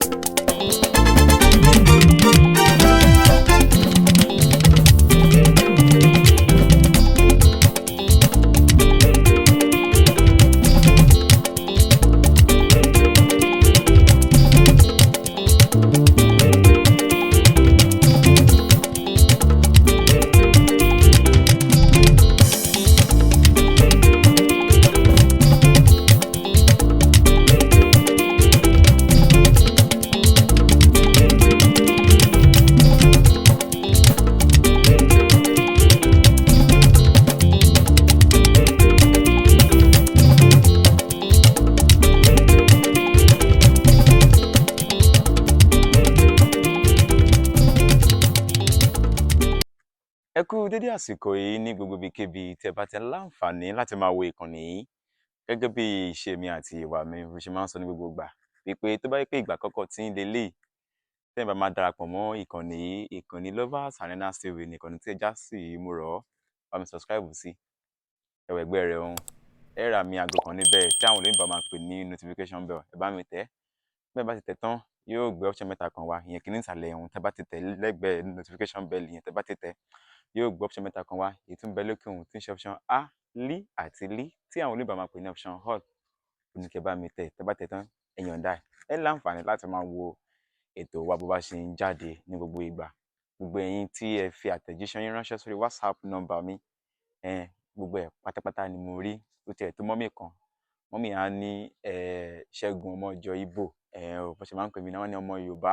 Ẹ kú dédé àsìkò yìí ní gbogbo ibikíbi tí ẹ bá ti láǹfààní láti máa wo ìkànnì yìí gẹ́gẹ́ bí ìṣe mi àti ìwà mi bó ṣe máa ń sọ ní gbogbo ìgbà wípé tó bá yẹ pé ìgbà àkọ́kọ́ tí ń lélẹ́yìí tẹ́yin bá máa darapọ̀ mọ́ ìkànnì yìí, ìkànnì Lovers Arenas TV ní ìkànnì tí ẹ já sí yìí, mo rọ̀ ọ́ bá mi subscribe sí ẹwẹ̀ ẹgbẹ́ rẹ̀ ohun ẹ ra mi aago kan níbẹ̀ tí àwọn olóyìnbó máa pè ní notification bell, ẹ bá mi tẹ̀ bẹ́ẹ̀ bá ti tẹ̀ tán yóò gbé option mẹ́ta kan wá, ìyẹn kìíní ìsàlẹ̀ ohun tẹ́ bá ti tẹ̀ lẹ́gbẹ̀ẹ́ notification bell yẹn tẹ́ bá ti tẹ̀ yóò gbé option mẹ́ta kan wá, èyí tó ń bẹ lókè ohun tí ń ṣe option a lí àti lí tí àwọn olóyìnbó máa pè ní option all ní kẹ́ bá mi tẹ̀ tẹ́ bá tẹ̀ tán ẹ yọ̀ǹda ẹ láǹfààní láti máa wo ètò wa bó bá ṣe ń jáde ní gbogbo ìgbà. Gbogbo ẹ̀yin tí ẹ fi àtẹ̀jíṣẹ́ yín ránṣẹ́ sórí WhatsApp nọ́mbà mi gbogbo ẹ̀ pátápátá ni mo rí. Ó tiẹ̀ tó mọ́mì kan, mọ́mì á ní Ṣẹ́gun ọmọ ìjọ Ìgbò bó ṣe máa ń pè mí náà, wọ́n ní ọmọ Yorùbá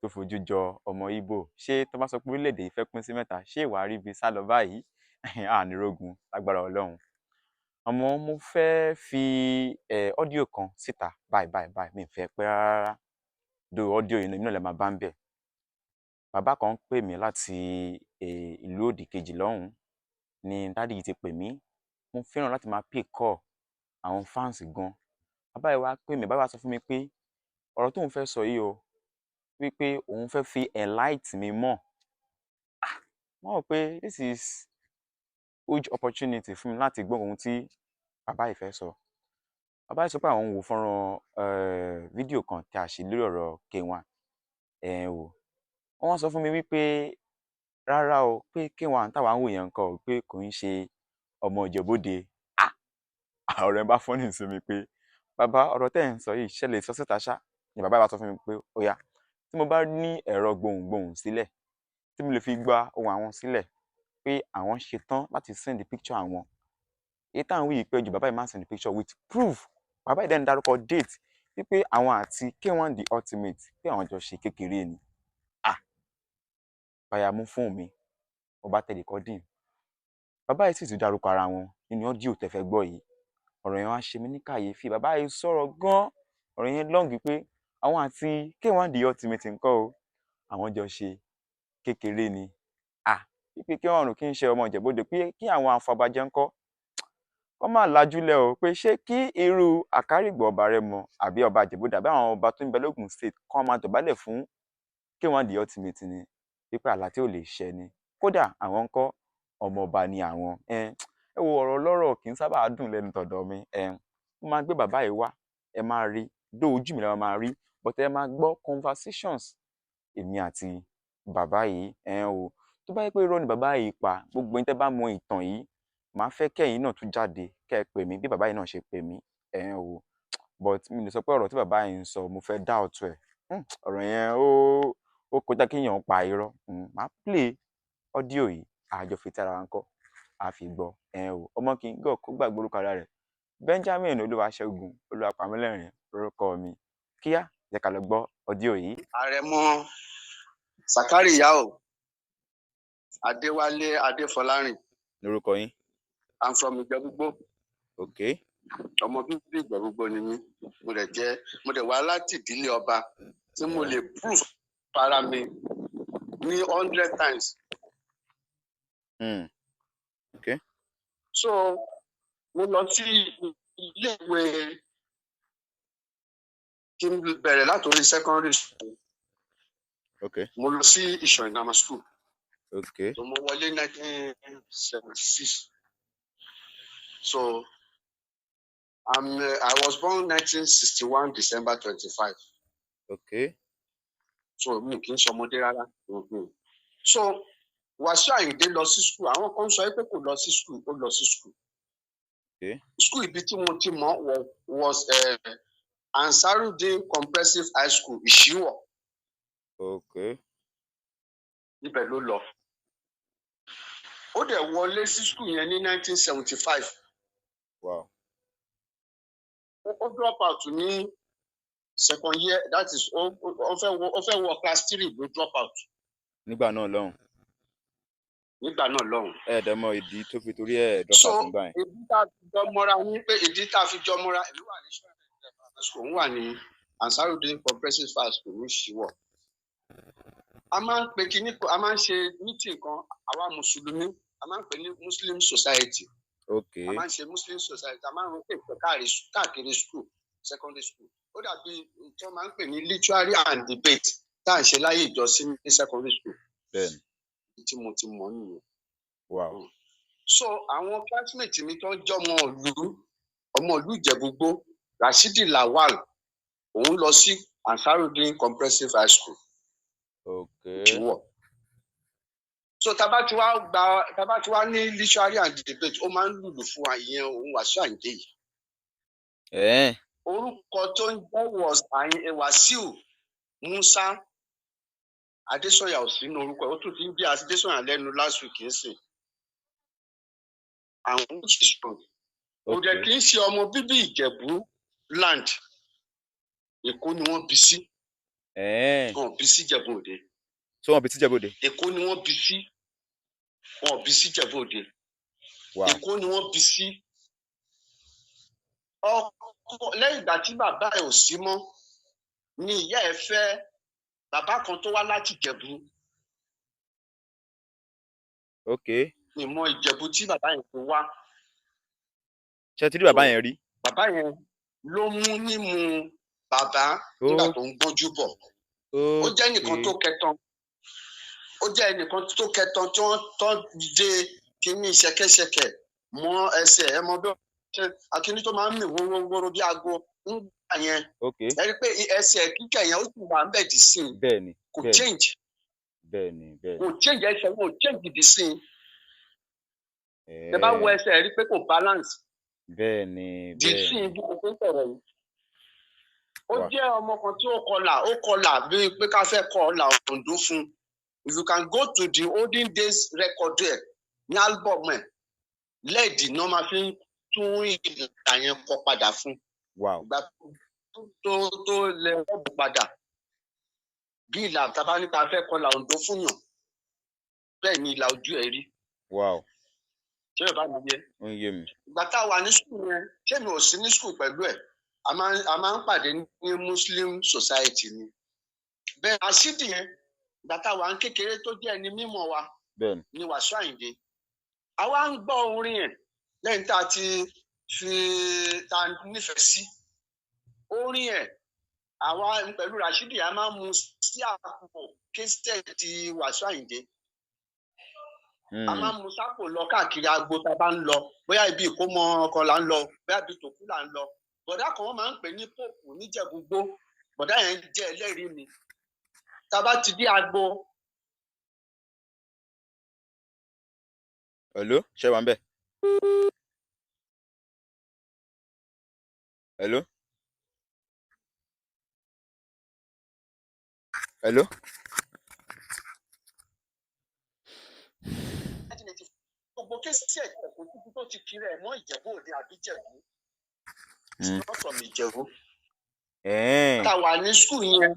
tó fojú jọ ọmọ Ìgbò. Ṣé tó bá sọ pé orílẹ̀-èdè yìí fẹ́ pín sí mẹ́ta, ṣé ìwà rí ibi sálọ báyìí? Ànírógun lágbára Ọlọ́run. Àmọ́ mo fẹ́ fi ọ́díò kan síta báyìí mi ò fẹ́ pẹ́ rárá do ọ́díò yìí náà lè máa bá ń bẹ̀. Bàbá kan pè mí láti ìlú òdì kejì lọ́hùn-ún ni dádì yìí ti pè mí. Mo fẹ́ràn láti máa pick call àwọn fans gan. Bàbá yìí wá pè mí, bàbá sọ fún mi pé ọ̀rọ̀ tóun fẹ́ sọ yìí o wípé òun fẹ́ fi enlighten mi mọ̀. Wọ́n rò pé this is huge opportunity fún mi láti gbọ́ ohun tí bàbá yìí fẹ́ sọ. Bàbá yìí sọ pé àwọn ń wo fọ́nrán fídíò kan tí a ṣe lórí ọ̀rọ̀ K1 wọ́n sọ fún mi wípé rárá o pé K1 táwa ń wò yẹn nǹkan o pé kò ń ṣe ọmọ Ìjẹ̀bú-Òde. Ọ̀rọ̀ ẹ̀ bá fọ́nì sí mi pé bàbá ọ̀rọ̀ tẹ́ ẹ̀ ń sọ yìí ṣẹlẹ̀ sọ síta ṣá ni bàbá wa sọ fún mi pé ó yá tí mo bá ní ẹ̀rọ gbohùngbohùn sílẹ̀ tí mo lè fi gba ohùn àwọn sílẹ̀ pé àwọn ṣetán láti send picture àwọn. Èyí táwọn wí yìí pé ju bàbá yìí máa send picture with proof. Bàbá yìí dẹ́n dárúkọ date wípé àwọn àti K1 the ultimate pé àwọn jọ ṣe kékeré ni. Báyà mú fóònù mi mo bá tẹ recording. Bàbá yìí sì tún dárúkọ ara wọn nínú ọ́díò tẹ́ fẹ́ gbọ́ yìí. Ọ̀rọ̀ yẹn wá ṣe mí ní kàyéfì. Bàbá yìí sọ̀rọ̀ gan-an, ọ̀rọ̀ yẹn long pé àwọn àti K1 the ultimate ńkọ́ o àwọn jọ ṣe kékeré ni. Pé K1 kì í ṣe ọmọ Ìjẹ̀bú-Òde pé kí àwọn afọbajẹ ńkọ́ kọ́ máa lajúlẹ̀ o pé ṣé kí irú Àkárìgbò ọba Rẹ́mọ àbí ọba Ìjẹ̀bú-Òde àbí àwọn ọba tó ń bẹ lógùn state kọ́ máa dọ̀bálẹ̀ fún K1 the ultimate ni wípé àlá tí ò lè ṣẹ ni. Kódà àwọn ńkọ́ ọmọ ọba ni àwọn. Ẹ wo ọ̀rọ̀ lọ́rọ̀ kì í sábà dùn lẹ́nu tọ̀dọ̀ mi. Mo máa gbé bàbá yìí wá ẹ máa rí dó ojú mi lẹ́wọ̀n máa rí but ẹ máa gbọ́ conversations èmi àti bàbá yìí. Tó bá yẹ pé irọ́ ni bàbá yìí pa gbogbo yín tẹ́ bá mọ ìtàn yìí màá fẹ́ kẹ́yìn náà tún jáde kẹ́ ẹ pè mí bí bàbá yìí náà ṣe pè mí. But mi lè sọ pé ọ̀rọ̀ tí bàbá yìí ń sọ mo fẹ́ doubt ẹ̀. Ọ̀rọ̀ yẹn ó kọjá kí èèyàn pa irọ́. Màá play ọ́díò yìí àjọ fi tí ara wa ń kọ́ a fi gbọ́. Ọmọ kì í gọ̀ kó gbàgbé orúkọ ara rẹ̀. Benjamin Olúwaṣẹ́gun Olúwapamílẹ́rìn lórúkọ mi. Kíá jẹ́ ká lọ gbọ́ ọ́díò yìí. Àrẹ̀mọ Sàkáríyà Adéwálé Adéfọlárìn lórúkọ yín. I'm from Ìgbẹ́gbogbo. Okay. Ọmọ bíbí Ìgbẹ́gbogbo ni mí. Mo dẹ̀ wá láti ìdílé ọba tí mo lè proof para mi ní 100 times. Okay. So mo lọ sí iléèwé kí n bẹ̀rẹ̀ látòrí secondary school. Okay. Mo lọ sí Ìṣọ̀yìn Grammar School. Okay. So mo wọlé 1976. So I was born 1961 December 25. Okay. So mi kì í ṣọmọdé rárá. So Wasiu Ayinde lọ sí school, àwọn kan sọ pé kò lọ sí school, ó lọ sí school. Okay. School ibi tí mo ti mọ̀ was Ansarudeen Comprehensive High School, Ìṣíwọ̀. Okay. Ibẹ̀ ló lọ. Ó dẹ̀ wọlé sí school yẹn ní 1975. Wow. Ó drop out ní second year, that is ó fẹ́ wọ class 3 ló drop out. Nígbà náà lọ́hùn. Nígbà náà lọ́hùn. Dẹ́mọ̀ ìdí tó fi torí ẹ̀ drop out nígbà yẹn. So ìdí tá a fi jọ mọ́ra ní pé ìdí tá a fi jọ mọ́ra ìlú wà ní school wà ní Ansarudeen Comprehensive High School ní Ìṣíwọ̀. A máa ń pe kinní kan, a máa ń ṣe meeting kan, àwa mùsùlùmí, a máa ń pè ní Muslim Society. Okay. A máa ń ṣe Muslim Society, a máa ń rò pé káàkiri school, secondary school. Ó dàbí tí wọ́n máa ń pè ní literary and debate tá à ń ṣe láyé ìjọsìn ní secondary school. Bẹ́ẹ̀ni. Tí mo ti mọ̀ nìyẹn. Wow. So àwọn classmate mi tó ń jẹ́ ọmọ ìlú Ìjẹ̀bú-Igbó, Rashidi Lawal, òun lọ sí Ansarudeen Comprehensive High School. Okay. Ìṣíwọ̀. So tábà tí wàá ní literary and debate, ó máa ń lùlù fún wa ìyẹn òun Wasiu Ayinde yìí. Orúkọ tó ń jẹ́ Wasiu Musa Adésọyà ò sínú orúkọ, ó tún ti ń bí Adésọyà lẹ́nu last week ń sìn. Àwọn òṣìṣẹ́ kò dẹ̀ kí ń ṣe ọmọ bíbí Ìjẹ̀bú land, Èkó ni wọ́n bí sí. Wọ́n bí sí Ìjẹ̀bú Òde. So wọ́n bí sí Ìjẹ̀bú Òde? Èkó ni wọ́n bí sí. Wọ́n bí sí Ìjẹ̀bú Òde. Wow. Èkó ni wọ́n bí sí. Lẹ́yìn ìgbà tí bàbá ẹ̀ ò sí mọ́ ni ìyá ẹ̀ fẹ́ bàbá kan tó wá láti Ìjẹ̀bú. Okay. Ìmọ̀ Ìjẹ̀bú tí bàbá yẹn fi wá. Ṣé ti rí bàbá yẹn rí? Bàbá yẹn ló mú nímú bàbá nígbà tó ń gbọ́njú bọ̀. Ó jẹ́ ẹnìkan tó kẹtan. Ó jẹ́ ẹnìkan tó kẹtan tí wọ́n tọ́ dé kíní ṣẹ̀kẹ̀ṣẹ̀kẹ̀ mọ́ ẹsẹ̀ ẹ mọ bí akíní tó máa ń mì wórówóró bí aago nígbà yẹn. Okay. Ẹ rí i pé ẹsẹ̀ kíkẹ̀ yẹn ó sì wà ń bẹ̀ dì sí i. Bẹ́ẹ̀ni. Kò change. Bẹ́ẹ̀ni. Kò change ẹsẹ̀ wọn ò change dì sí i. Ẹ bá wo ẹsẹ̀ ẹ rí i pé kò balance. Bẹ́ẹ̀ni. Dì sí i bí mo ṣe ń sọ̀rọ̀ yìí. Ó jẹ́ ọmọ kan tí ó kọlà bíi pé ká fẹ́ kọ ọ̀là Oǹdó fún. If you can go to the olden days record there ní album ẹ̀, lẹ́ẹ̀dì náà máa fi tún ìlà yẹn kọ padà fún. Wow. Ìgbà tó lẹ rọ́ọ̀bù padà bí ìlà tàbá nípa fẹ́ kọlà Oǹdó fún yàn, bẹ́ẹ̀ ni ìlà ojú ẹ̀ rí. Wow. Ṣé ìbá mi yé? Ó ń yé mi. Ìgbà tá a wà ní school yẹn, ṣé mi ò sí ní school pẹ̀lú ẹ̀? A máa ń pàdé ní Muslim Society ni. Bẹ́ẹ̀ Rashidi yẹn, ìgbà tá a wà ní kékeré tó jẹ́ ẹni mímọ̀ wa ni Wasiu Ayinde. Àwa ń gbọ́ orin ẹ̀ lẹ́yìn tá a ti ta nífẹ̀ẹ́ sí. Orin ẹ̀ àwa pẹ̀lú Rashidi a máa ń mu sí àpò késítẹ̀ẹ̀tì Wasiu Ayinde. A máa ń mu sápò lọ káàkiri agbo tá a bá ń lọ, bóyá ibi ìkómọ ọkọ là ń lọ, bóyá ibi tòkú là ń lọ. Bọ̀dá kan wọ́n máa ń pè ní Pope níjẹ̀bú-Igbó. Bọ̀dá yẹn jẹ́ ẹlẹ́rìí mi. Tá a bá ti dé agbo. Hello, ṣé wà ń bẹ̀? Hello? Hello? Gbogbo kéésì ẹ̀jẹ̀ kò síbi tó ti kiri ẹ̀ mọ́ Ìjẹ̀bú Òde àbí Ìjẹ̀bú. It's not from Ìjẹ̀bú. Tá a wà ní school yẹn.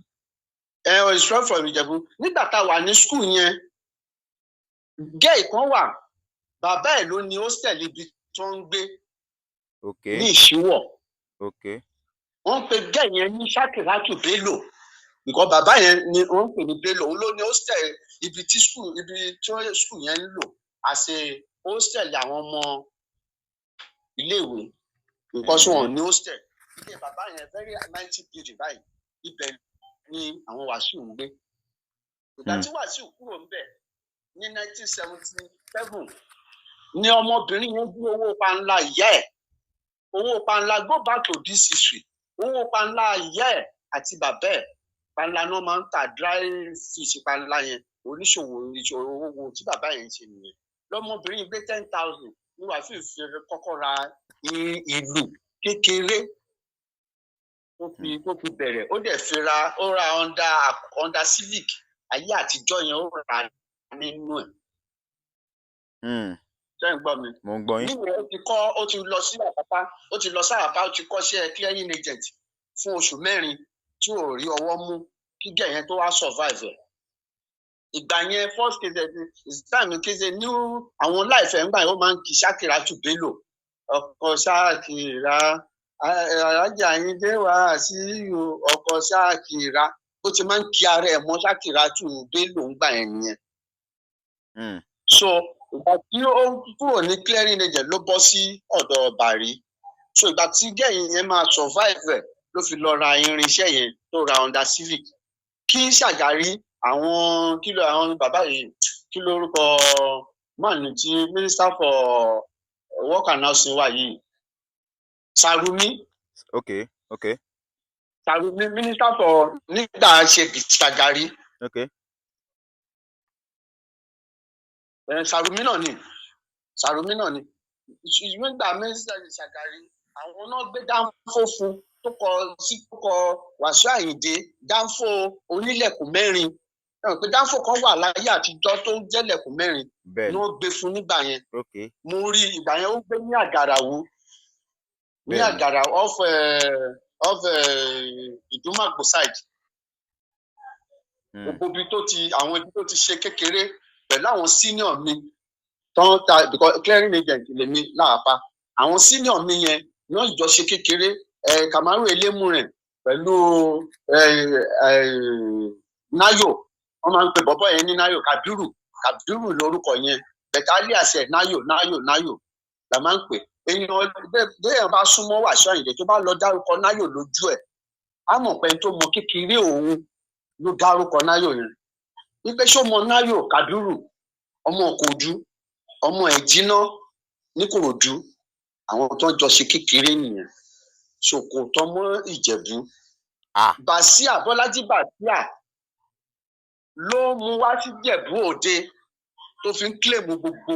It's not from Ìjẹ̀bú. Nígbà tá a wà ní school yẹn, gẹ́ẹ̀ kan wà, bàbá ẹ̀ ló ní hostel ibi tó ń gbé ní Ìṣíwọ̀. Wọ́n pe gẹ́ẹ̀ yẹn ní Ṣakiratu Bello. Because bàbá yẹn ni wọ́n pè ní Bello. Òun ló ní hostel ibi tí school yẹn ń lò àṣẹ hostel àwọn ọmọ iléèwé. Because wọn ò ní hostel. Ilé bàbá yẹn very 90 building báyìí. Ibẹ̀ ni àwọn Wasiu ń gbé. Ìgbà tí Wasiu kúrò ń bẹ̀ ní 1977 ni ọmọbìnrin yẹn gbé owó panla ìyá ẹ̀. Owó panla, go back to this history. Owó panla ìyá ẹ̀ àti bàbá ẹ̀ panla náà máa ń ta dry fish panla yẹn oníṣòwò owó tí bàbá yẹn ń ṣe nìyẹn lọ́mọbìnrin gbé 10,000 ní Wàsíù fi kọ́kọ́ ra ìlú kékeré tó fi bẹ̀rẹ̀ ó dẹ̀ fi ra Honda Civic ayé àtijọ́ yẹn ó rà nínú ẹ̀. Ṣé ń gbọ́ mi? Mo ń gbọ́ yín. Níwèé ó ti lọ sí Àpápá ó ti kọ́ṣẹ́ clearing agent fún oṣù 4 tí ò rí ọwọ́ mú kí gẹ̀yẹn tó wá survive ẹ̀. Ìgbà yẹn first case time kéde ní àwọn láìfẹ́ ńgbà yẹn ó máa ń kí Ṣakiratu Bello ọkọ Ṣakira alájà yín dé wá sí ọkọ Ṣakira ó ti máa ń kí ara ẹ̀ mọ́ Ṣakiratu Bello ńgbà yẹn nìyẹn. So ìgbà tí ó kúrò ní clearing agent ló bọ́ sí ọ̀dọ̀ Bàrí so ìgbà tí gẹ̀yìn yẹn máa survive ẹ̀ ló fi lọ ra irinṣẹ́ yẹn tó ra Honda Civic kí Ṣàgárí àwọn bàbá yìí kí lórúkọ máàlù tí minister for work and housing wà yìí Sarumi. Okay. Sarumi minister for nígbà ṣe Ṣàgárí. Okay. Sarumi náà ni nígbà minister Ṣàgárí àwọn náà gbé dánfó fún tó kọ Wàsíù Àyìndé dánfó onílẹ̀kùn 4 pé dánfó kan wà láyé àtijọ́ tó jẹ́lẹ̀kùn 4 ni wọ́n gbé fún nígbà yẹn. Mo rí ìgbà yẹn ó gbé ní Àgàràwú off Ìdúmàgbò side. Gbogbo ibi tó ti ṣe kékeré pẹ̀lú àwọn senior mi tó ń ta because clearing agent lèmi láàpá àwọn senior mi yẹn náà ìjọ ṣe kékeré Kamaru Elémùrẹ̀ pẹ̀lú Nayo wọ́n máa ń pe bọ́bọ́ yẹn ní Nayo Kabiru lórúkọ yẹn bẹ̀tálí àṣẹ Nayo la máa ń pè béèyàn bá súnmọ́ Wàsíù Àyìndé tó bá lọ dárúkọ Nayo lójú ẹ̀ á mọ̀ pé tó mọ kékeré òun ló dárúkọ Nayo yẹn wípé ṣó mọ Nayo Kabiru ọmọ Òkòjú ọmọ Ẹ̀jìnà níkòròdú àwọn tó ń jọ ṣe kékeré nìyẹn Ṣòkòtò mọ́ Ìjẹ̀bú. Bàsíà Bọ́lájí Bàsíà ló mú wá sí Ìjẹ̀bú Òde tó fi ń kílèmù gbogbo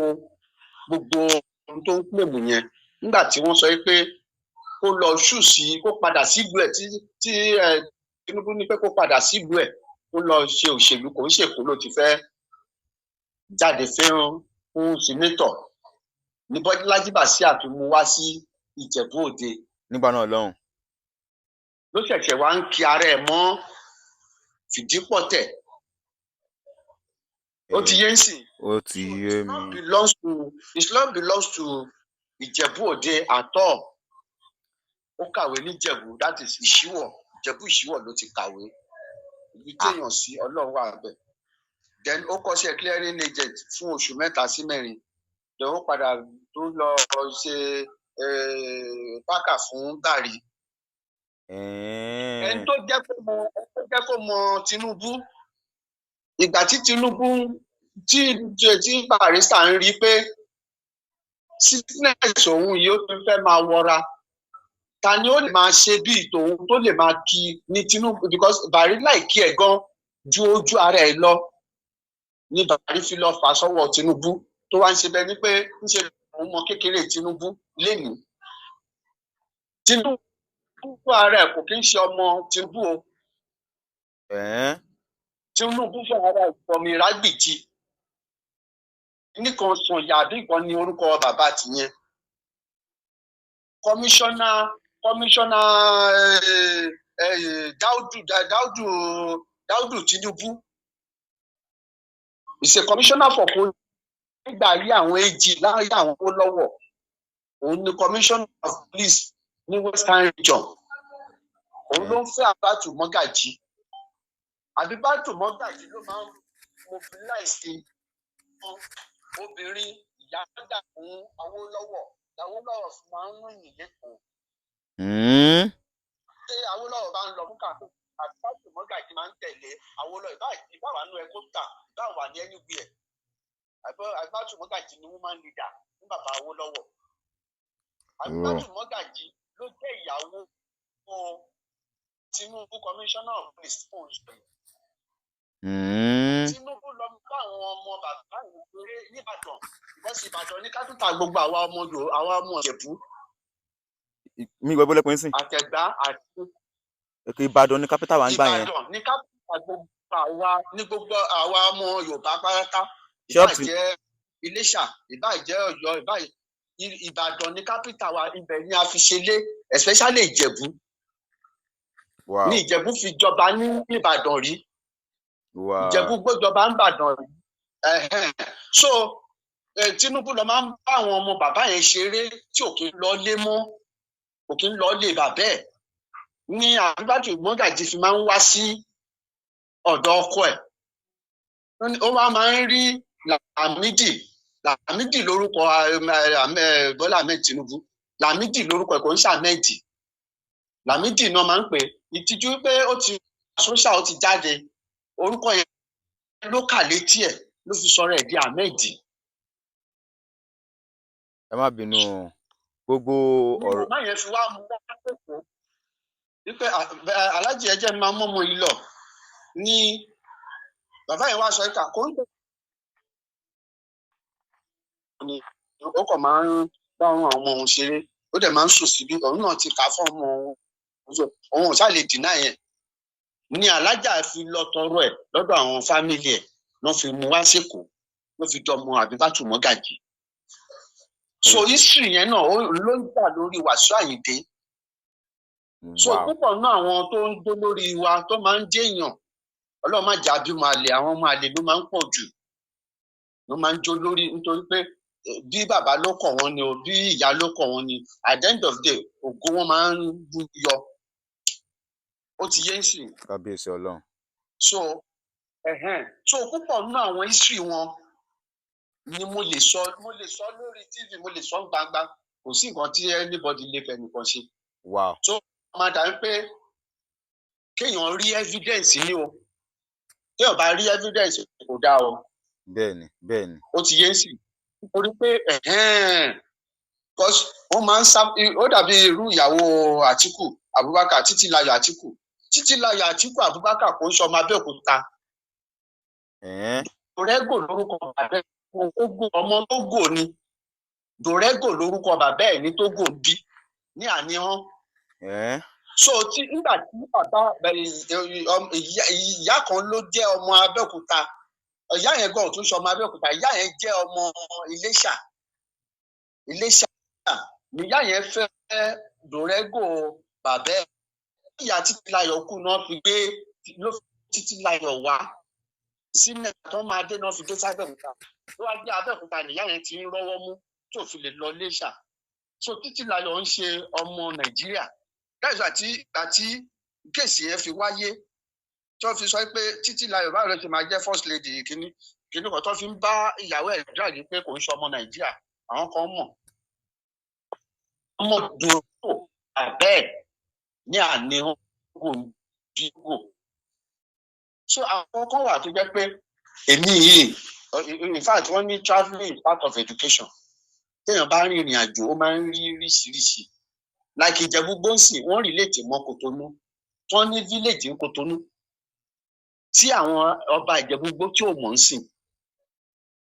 ohun tó ń kílèmù yẹn nígbà tí wọ́n sọ pé kó lọ kó padà sílùú ẹ̀ tí Tinubu ní pé kó padà sílùú ẹ̀ kó lọ ṣe òṣèlú kò ń ṣèkó ló ti fẹ́ jáde fẹ́ràn fún sínétọ̀ ní Bọ́lájí Bàsíà tó mú wá sí Ìjẹ̀bú Òde. Nígbà náà lọ́hùn. Ló ṣẹ̀ṣẹ̀ wá ń kí ara ẹ̀ mọ́ Fìdípọ̀tẹ̀. Ó ti yé ń sìn. Ó ti yé mi. Islam belongs to Ìjẹ̀bú Òde at all. Ó kàwé ní Ìjẹ̀bú that is Ìṣíwọ̀ Ìjẹ̀bú Ìṣíwọ̀ ló ti kàwé. Ibi téèyàn sí Ọlọ́run wà bẹ́ẹ̀. Then ó kọ́ṣẹ́ clearing agent fún oṣù 3 sí 4. Then ó padà tó lọ ṣe pákà fún Bàrí. Ẹni tó jẹ́ kó mọ Tinubu ìgbà tí Tinubu tí Barrister ń rí pé sickness òun yìí ó tún fẹ́ máa wọra ta ni ó lè máa ṣe bí tòun tó lè máa kí ní Tinubu because Bàrí láìkí ẹ̀ gan ju ojú ara ẹ̀ lọ ní Bàrí fi lọ fà sọ́wọ́ Tinubu tó wá ń ṣe bẹ́ẹ̀ ni pé ń ṣe òun mọ kékeré Tinubu lénìí Tinubu ara ẹ̀ kò kí ń ṣe ọmọ Tinubu o Tinubu fún ara ẹ̀ fọmi Rágbìjí nìkan Sànyà àbí nǹkan ní orúkọ bàbá tìyẹn kọmíṣánná Dáúdù Tinubu is a commissioner for police nígbà rí àwọn AG láyé àwọn Awólọ́wọ̀ òun ni commissioner of police ní Western Region òun ló ń fẹ́ Àbátù Mọ́gàjí Àbátù Mọ́gàjí ló máa ń mobilize obìnrin ìyá dà fún Awólọ́wọ̀ fún máa ń rìn lẹ́kọ̀ọ́. Ṣé Awólọ́wọ̀ bá ń lọ fún kàkó Àbátù Mọ́gàjí máa ń tẹ̀lé Awólọ́wọ̀ ìbáwá nú ẹ kó tà ìbáwá ní anywhere Àbátù Mọ́gàjí ni woman leader ní bàbá Awólọ́wọ̀. Àbátù Mọ́gàjí ló jẹ́ ìyàwó Tinubu commissioner of police fún oṣù. Tinubu lọ bá àwọn ọmọ bàbá ìwé nìbàdàn bọ́sì Ìbàdàn ní kápítà gbogbo àwa ọmọ Ìjẹ̀bú. Mi gbọ́ bọ́lẹ̀ pín sí. Àtẹ̀gbá àti. Ìbàdàn ní kápítà wa ń gbà yẹn. Ìbàdàn ní kápítà gbogbo àwa ọmọ Yorùbá pátá. Ìbàjẹ́ Iléṣà, ìbàjẹ́ Ọ̀yọ́, Ìbàdàn ní kápítà wa, ibẹ̀ ni a fi ṣe lé, especially Ìjẹ̀bú. Ní Ìjẹ̀bú fi jọba ní Ìbàdàn rí. Ìjẹ̀bú gbọ́jọba ń bàdàn rí. So Tinubu lọ máa ń bá àwọn ọmọ bàbá yẹn ṣeré tí ò kí ń lọ lé mọ́, ò kí ń lọ lé bàbá ẹ̀. Ní Àbíbátù Mọ́gàjí fi máa ń wá sí ọ̀dọ̀ ọkọ ẹ̀. Ó máa ń rí Lámídì lórúkọ Bọ́lá Ahmed Tinubu. Lámídì lórúkọ ẹ̀ kò ń ṣàmẹ́ẹ̀dì. Lámídì náà máa ń pè é. Ìtìjú pé ó ti sọ́ṣà ó ti jáde. Orúkọ yẹn ló kà létí ẹ̀ ló fi sọ̀rọ̀ ẹ̀ di Ahmed. Ẹ má bínú gbogbo ọ̀rọ̀. Màmá yẹn fi wá mú wá pẹ̀kọ́ wípé aláàjì ẹ̀jẹ̀ máa mọ́mọ́ yìí lọ ní bàbá yẹn wá sọ ìka kó ń tẹ̀. Ó kàn máa ń bá àwọn ọmọ òun ṣeré, ó dẹ̀ máa ń sùn síbí, òun náà ti kà fún ọmọ òun ò ṣáà lè dínà yẹn. Ní alájà fi lọ tọrọ ẹ̀ lọ́dọ̀ àwọn fámìlì ẹ̀ ló fi mú wá sékòó ló fi dọmọ Àbíbátù Mọ́gàjí. So history yẹn náà ló ń gbà lórí Wàsíù Àyìndé. So púpọ̀ náà àwọn tó ń dó lórí wa tó máa ń jẹ́yàn, Ọlọ́run má jà bímọ àlè, àwọn ọmọ àlè ló máa ń pọ̀ jù, ló máa ń jó lórí, nítorí pé bí bàbá ló kọ̀ wọ́n ni o, bí ìyá ló kọ̀ wọ́n ni, at the end of the day ògo wọn máa ń yọ. Ó ti yé sí. Kábíyèsí Ọlọ́run. So púpọ̀ nínú àwọn history wọn ni mo lè sọ lórí TV, mo lè sọ gbangba, kò sí nǹkan tí anybody lè fẹ́ nìkan ṣe. So máa dà pé kéèyàn rí evidence ni o, téèyàn bá rí evidence kò dáa o. Bẹ́ẹ̀ni. Ó ti yé sí. Nítorí pé because wọ́n máa ń ó dàbí irú ìyàwó Àtíkù Abubakar, Títílayọ̀ Àtíkù. Títílayọ̀ Àtíkù Abubakar kò ń ṣe ọmọ Abẹ́òkúta. Dòrẹ́gò lórúkọ bàbá ẹ̀, ọmọ Tógò ni. Dòrẹ́gò lórúkọ bàbá ẹ̀ ní Tógò bí ní Àníhán. So nígbà tí bàbá ìyá kan ló jẹ́ ọmọ Abẹ́òkúta, ìyá yẹn gan ò tún ṣe ọmọ Abẹ́òkúta, ìyá yẹn jẹ́ ọmọ Iléṣà ni ìyá yẹn fẹ́ Dòrẹ́gò bàbá ẹ̀. Ìyá Títílayọ̀ kú náà fi gbé Títílayọ̀ wá sínú tó máa dé náà fi dé sábẹ́òkúta. Ló wá gbé Abẹ́òkúta nìyá yẹn ti ń rọ́wọ́ mú tó fi lè lọ Iléṣà. So Títílayọ̀ ń ṣe ọmọ Nàìjíríà. Láìsí àti kéèsì yẹn fi wáyé tó fi sọ pé Títílayọ̀ báwo ló ṣe máa jẹ́ first lady kìíní kan tó fi ń bá ìyàwó ẹ̀ jáde pé kò ń ṣe ọmọ Nàìjíríà. Àwọn kan mọ̀. Ọmọ Dòrẹ́gò àbẹ́ ẹ̀ ní Àníhán Dòrẹ́gò. So àwọn kan wà tó jẹ́ pé èmi yìí, in fact wọ́n ní travelling is part of education. Téèyàn bá rin ìrìn àjò ó máa ń rí ríṣiríṣi. Like Ìjẹ̀bú Gbóǹsì wọ́n relate mọ́ Kòtónú, wọ́n ní village ní Kòtónú tí àwọn ọba Ìjẹ̀bú Gbó tí ò mọ̀ ń sìn.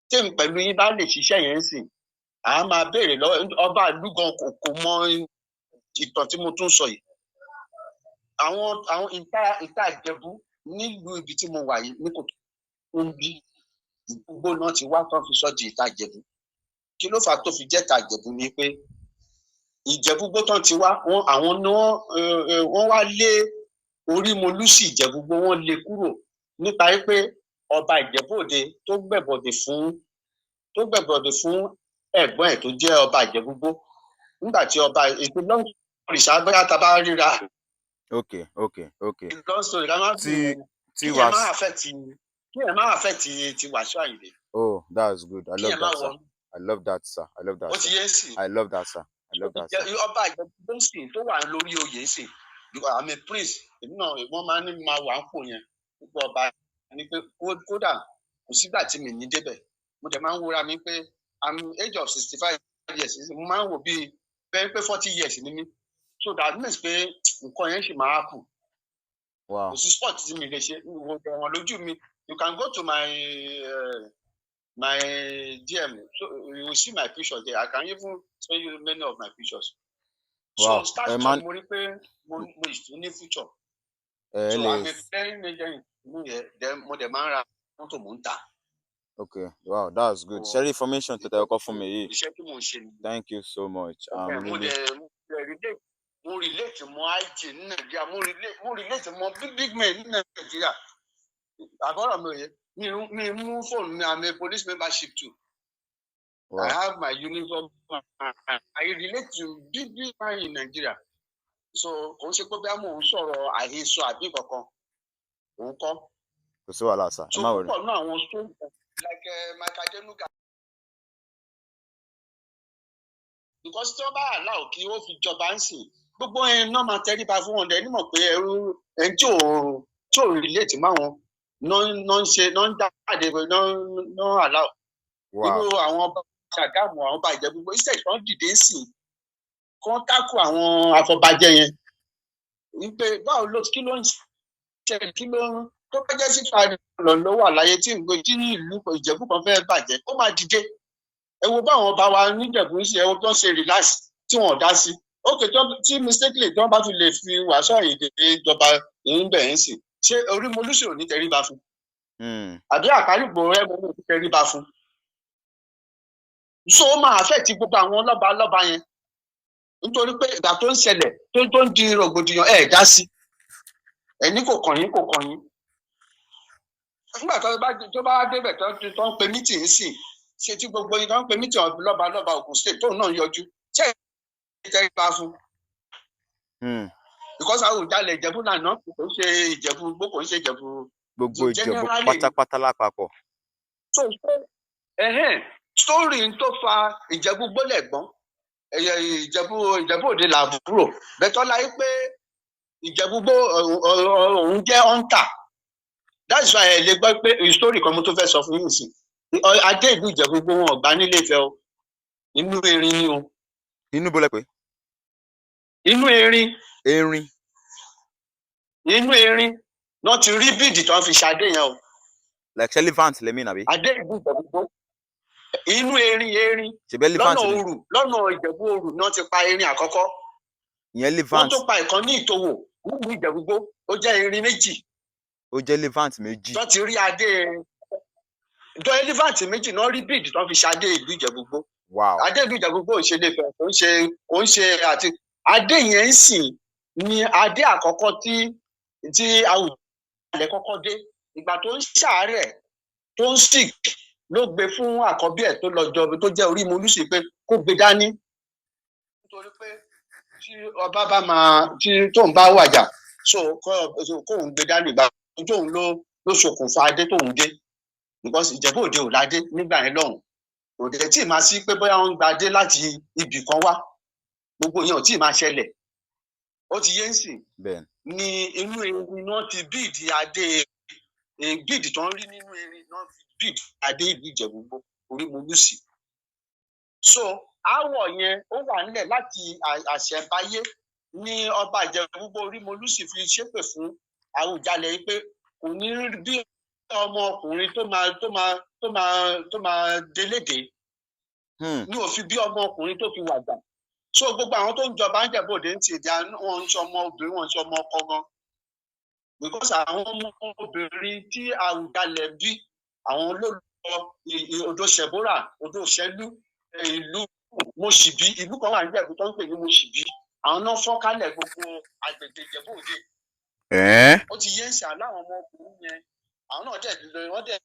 Tèmi pẹ̀lú yín bá lè ṣiṣẹ́ yẹn ń sìn, à á máa béèrè lọ́wọ́ ọba ìlú gan kò mọ ìtàn tí mo tún sọ yìí. Àwọn ìta Ìjẹ̀bú nílùú ibi tí mo wà yìí ní Kòtónú ń bí gbogbo náà ti wá tán fi sọ di Ìta Ìjẹ̀bú. Kí ló fà á tó fi jẹ́ Ìta Ìjẹ̀bú ni pé Ìjẹ̀bú Gbó tán ti wá, àwọn ni wọ́n wá lé Orímolúsì Ìjẹ̀bú Gbó, wọ́n lé kúrò nípa pé ọba Ìjẹ̀bú Òde tó gbẹ̀bọ̀dè fún ẹ̀gbọ́n ẹ̀ tó jẹ́ ọba Ìjẹ̀bú Gbó. Nígbà tí ọba ìpínlẹ̀ òrìṣà bóyá tá a bá ríra. Okay. Long story ká má bí kí ẹ má affect ti Wàsíù Àyìndé. Oh, that's good. I love that, sir. Ó ti yé sí. I love that, sir. Ọba Ìjẹ̀bú Gbóǹsì tó wà lórí oyè sí, àmì prince, èmi náà wọ́n máa ní máa wà ń pò yẹn. Púpọ̀ ọba ni pé kódà kò sígbà tí mi ní débẹ̀. Mo dẹ̀ máa ń wúra mi pé I'm age of 65 years. Mo máa ń wò bíi pé 40 years ni mí. So that means pé nǹkan yẹn ṣì máa happen. Wow. Kò sí sport tí mi lè ṣe wọn lójú mi. You can go to my DM, so you will see my pictures there. I can even show you many of my pictures. Wow. So start from mo rí pé mo ní future. So I'm a very major in then mo dẹ̀ máa ń ra mọ́tò mò ń tà. Okay, wow, that's good. Share information to the ọkọ fún mi yìí. Iṣẹ́ tí mò ń ṣe ni. Thank you so much. Mo relate mọ́ IG ní Nàìjíríà, mo relate mọ́ big men ní Nàìjíríà. Àbọ̀rọ̀ mi ò yẹ. Mi mú fóònù mi, I'm a police membership too. Wow. I have my uniform. I relate to big men in Nigeria. So kò ń ṣe pé bí mo ń sọ̀rọ̀ àhesọ àbí kankan, òun kọ́. Kò sí wàhálà sá. So púpọ̀ náà àwọn story like Michael Adenuga. Because tí wọ́n bá allow kí ó fi jọba ń sìn, gbogbo ẹ̀ náà máa tẹríba fún wọn dẹ̀ nímọ̀ pé ẹrú ẹni tí ò relate mọ́ àwọn náà ń ṣe náà ń jáde náà allow. Irú àwọn ọba Ṣàgámù àwọn ọba Ìjẹ̀bú gbogbo iṣẹ́ ìtàn dìde sí kán tákù àwọn afọbajẹ yẹn wípé báwo ló kí ló ń ṣe kí ló ń tó bá jẹ́ síta lọ wà láyé tí ìlú Ìjẹ̀bú kan fẹ́ bàjẹ́ ó máa dìde. Ẹ wo báwọn ọba wa níjẹ̀bú ń ṣe ẹ wo tó ń ṣe relax tí wọ́n dá sí. Ókè tí mistakenly tí wọ́n bá fi lè fi Wàsíù Àyìndé ìjọba ìbẹ̀ ń sìn ṣé Orímolúsì ò ní tẹríba fún? Àbí Àkàlìgbò rẹ̀ mo ní tẹríba fún? So ó máa affect gbogbo àwọn lọ́ba yẹn nítorí pé ìgbà tó ń ṣẹlẹ̀ tó ń di rògbòdìyàn ẹ̀ dá sí ẹni kò kàn yín. Nígbà tó bá débẹ̀ tó ń pe meeting sí ṣe tí gbogbo yín tó ń pe meeting lọ́ba Ògùn state tóun náà yọjú ṣé ẹ̀ tẹríba fún? Because Àwùjalẹ̀ Ìjẹ̀bú náà kò ń ṣe Ìjẹ̀bú gbogbo kò ń ṣe Ìjẹ̀bú. Gbogbo Ìjẹ̀bú pátápátá lápapọ̀. So story tó fa Ìjẹ̀bú gbólẹ̀gbọ́n Ìjẹ̀bú Òde làbúrò bẹ́tọ́lá yìí pé Ìjẹ̀bú gbó òun jẹ́ hunter. That's why ẹ lè gbọ́ pé story kan mo tó fẹ́ sọ fún yín sí adé ìlú Ìjẹ̀bú gbó wọn ọ̀gbá nílé Ifẹ̀ o inú erin ni o. Inú bọ́lẹ̀ pé? Inú erin. Inú erin náà ti rí bíìdì tó ń fi ṣadé yẹn o. Like elephant lèmi nàbí. Adé ìlú Ìjẹ̀bú gbó. Inú erin lọ́nà Ìjẹ̀bú Òru náà ti pa erin àkọ́kọ́. Ìyẹn elephant. Wọ́n tó pa ìkan ní Ìtòwò nílùú Ìjẹ̀bú gbó ó jẹ́ erin méjì. Ó jẹ́ elephant méjì. Tó ti rí adé elephant méjì náà rí bíìdì tó fi ṣadé ìlú Ìjẹ̀bú gbó. Wow. Adé ìlú Ìjẹ̀bú gbó ò ṣe lè fẹ́ kò ń ṣe àti adé yẹn ń sìn ní adé àkọ́kọ́ tí Àwùjalẹ̀ kọ́kọ́ dé ìgbà tó ń ṣàárẹ̀ tó ń sick ló gbé fún àkọ́bí ẹ̀ tó lọ jọbi tó jẹ́ Orímolúsì pé kó gbé dání nítorí pé tí ọba bá máa tí tóun bá wàjà kóun gbé dání ìgbà tóun ló ṣokùnfà adé tóun dé because Ìjẹ̀bú Òde ò ládé nígbà yẹn lọ́hùn òde tí ì máa sí pé bóyá wọ́n ń gba adé láti ibì kan wá gbogbo yẹn ò tí ì máa ṣẹlẹ̀ ó ti yé ń sìn ní inú erin náà ti bíìdì adé bíìdì tó ń rí nínú erin náà bíìdì adé ìlú Ìjẹ̀bú gbó Orímolúsì. So àwọ̀ yẹn ó wà nílẹ̀ láti àṣẹ̀báyé ní ọba Ìjẹ̀bú gbó Orímolúsì fi ṣépè fún Àwùjalẹ̀ yìí pé kò ní bí ọmọkùnrin tó máa délédé ní òfin bí ọmọkùnrin tó fi wàgbà. So gbogbo àwọn tó ń jọba ń Ìjẹ̀bú Òde ń ti èdè wọn ń ṣe ọmọ obìnrin wọn ń ṣe ọmọ ọkọ gan because àwọn ọmọ obìnrin tí Àwùjalẹ̀ bí àwọn olólùkọ odò Ṣẹ̀bórà odò Ṣẹ̀lú ìlú Mọ̀ṣìbí ìlú kan wà ní Ìjẹ̀bú tó ń pè ní Mọ̀ṣìbí àwọn náà fọ́nkálẹ̀ gbogbo àgbègbè Ìjẹ̀bú Òde. Ó ti yé ń ṣe aláwọn ọmọkùnrin yẹn àwọn náà wọ́n dẹ̀